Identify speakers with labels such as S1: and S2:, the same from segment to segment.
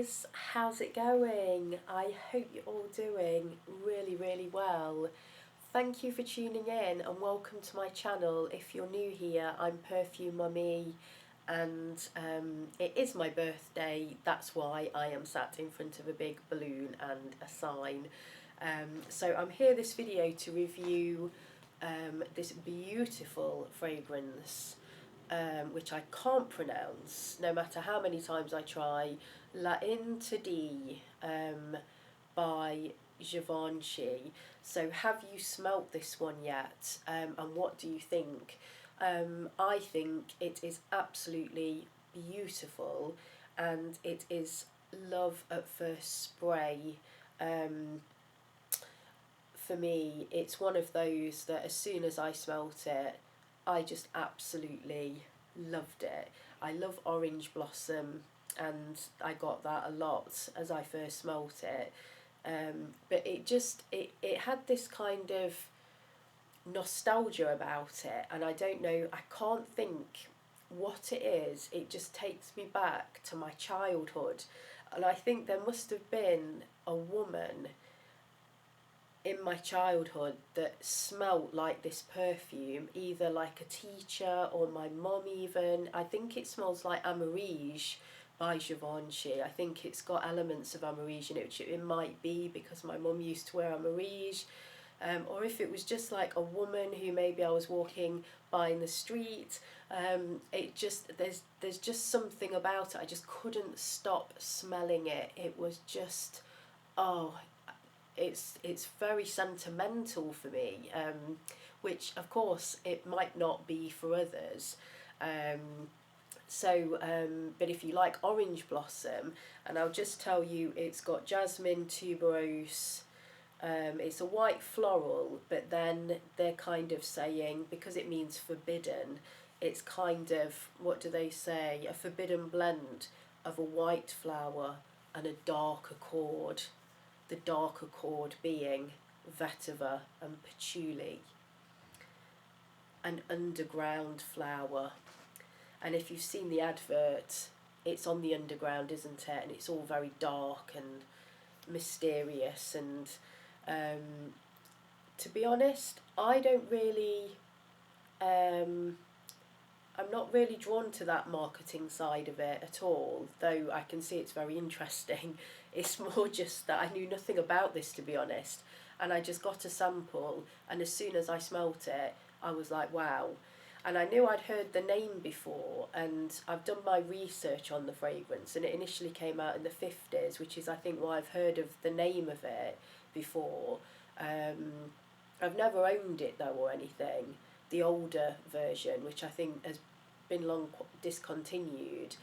S1: guys, how's it going? I hope you're all doing really well. Thank you for tuning in and welcome to my channel. If you're new here, I'm Perfume Mummy and it is my birthday. That's why I am sat in front of a big balloon and a sign. So I'm here this video to review this beautiful fragrance. Which I can't pronounce no matter how many times I try, La Interdit by Givenchy. So have you smelt this one yet, and what do you think? I think it is absolutely beautiful and it is love at first spray. For me, it's one of those that as soon as I smelt it, I just absolutely loved it. I love orange blossom and I got that a lot as I first smelt it. But it had this kind of nostalgia about it, and I don't know, I can't think what it is. It just takes me back to my childhood, and I think there must have been a woman in my childhood that smelt like this perfume, either like a teacher or my mum even. I think it smells like Amarige by Givenchy. I think it's got elements of Amarige in it, which it might be because my mum used to wear Amarige. Or if it was just like a woman who maybe I was walking by in the street. It just, there's just something about it. I just couldn't stop smelling it. It was just, oh, it's very sentimental for me, which of course it might not be for others. But if you like orange blossom, and I'll just tell you, it's got jasmine, tuberose. It's a white floral, but then they're kind of saying, because it means forbidden, it's kind of, what do they say, a forbidden blend of a white flower and a dark accord. The dark accord being vetiver and patchouli, an underground flower. And if you've seen the advert, it's on the underground, isn't it? And it's all very dark and mysterious. And to be honest, I don't really, I'm not really drawn to that marketing side of it at all, though I can see it's very interesting. It's more just that I knew nothing about this, to be honest, and I just got a sample, and as soon as I smelt it, I was like, wow. And I knew I'd heard the name before, and I've done my research on the fragrance, and it initially came out in the 50s, which is I think why I've heard of the name of it before. I've never owned it though or anything, the older version, which I think has been long discontinued.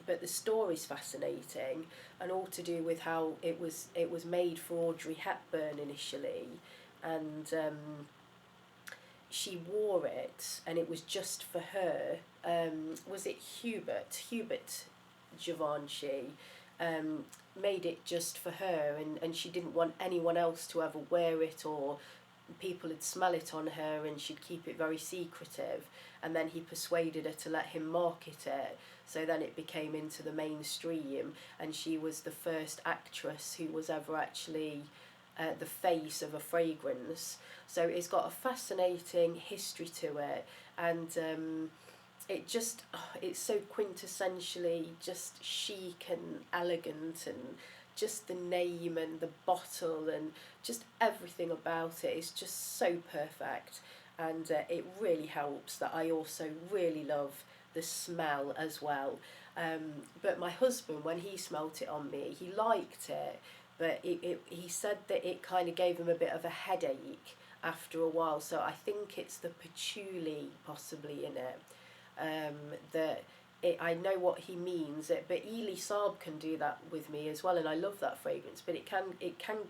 S1: But the story's fascinating, and all to do with how it was made for Audrey Hepburn initially, and she wore it, and it was just for her. Was it Hubert Givenchy? Made it just for her, and she didn't want anyone else to ever wear it, or people would smell it on her, and she'd keep it very secretive. And then he persuaded her to let him market it, so then it became into the mainstream, and she was the first actress who was ever actually the face of a fragrance. So it's got a fascinating history to it, and it just, it's so quintessentially just chic and elegant, and just the name and the bottle and just everything about it is just so perfect. And it really helps that I also really love the smell as well. But my husband, when he smelt it on me, he liked it, but he said that it kind of gave him a bit of a headache after a while. So I think it's the patchouli possibly in it. I know what he means, but Ely Saab can do that with me as well, and I love that fragrance. But it can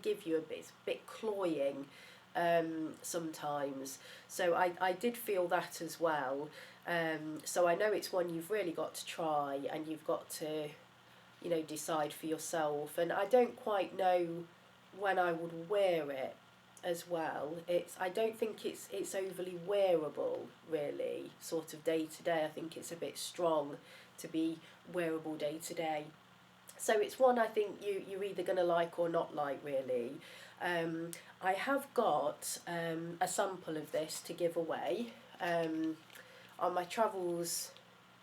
S1: give you a bit cloying sometimes. So I did feel that as well. So I know it's one you've really got to try, and you've got to, you know, decide for yourself. And I don't quite know when I would wear it as well. I don't think it's overly wearable really, sort of day to day. I think it's a bit strong to be wearable day to day. So it's one I think you're either going to like or not like, really. I have got a sample of this to give away. On my travels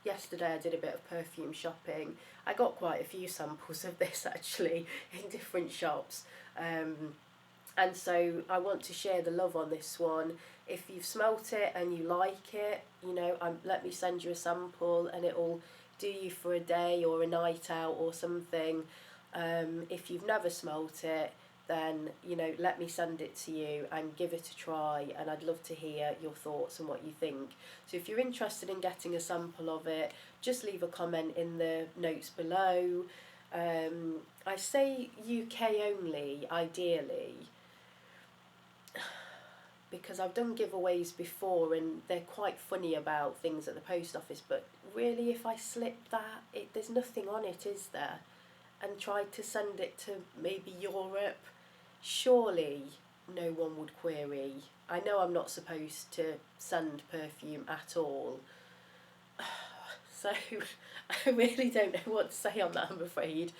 S1: yesterday, I did a bit of perfume shopping. I got quite a few samples of this actually in different shops. And so I want to share the love on this one. If you've smelt it and you like it, let me send you a sample, and it'll do you for a day or a night out or something. If you've never smelt it, then let me send it to you and give it a try, and I'd love to hear your thoughts and what you think. So if you're interested in getting a sample of it, just leave a comment in the notes below. I say UK only, ideally, because I've done giveaways before and they're quite funny about things at the post office, but really, if I slip that, there's nothing on it, is there? And tried to send it to maybe Europe, surely no one would query. I know I'm not supposed to send perfume at all, so I really don't know what to say on that, I'm afraid.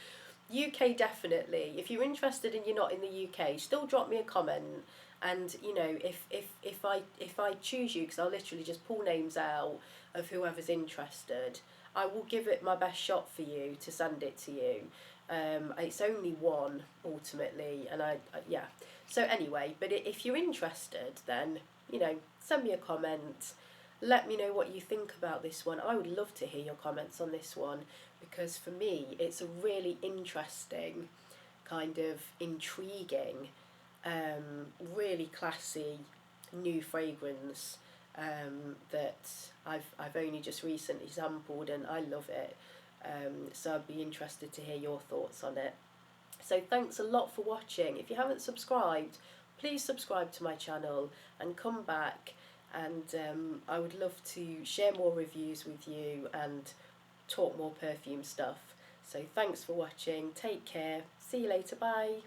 S1: UK definitely. If you're interested and you're not in the UK, still drop me a comment. And if I choose you, because I'll literally just pull names out of whoever's interested, I will give it my best shot for you to send it to you. It's only one ultimately, and yeah. So anyway, but if you're interested, then send me a comment. Let me know what you think about this one. I would love to hear your comments on this one, because for me it's a really interesting, kind of intriguing, really classy new fragrance that I've only just recently sampled, and I love it. So I'd be interested to hear your thoughts on it. So thanks a lot for watching. If you haven't subscribed, please subscribe to my channel and come back, and I would love to share more reviews with you and talk more perfume stuff. So thanks for watching. Take care. See you later. Bye.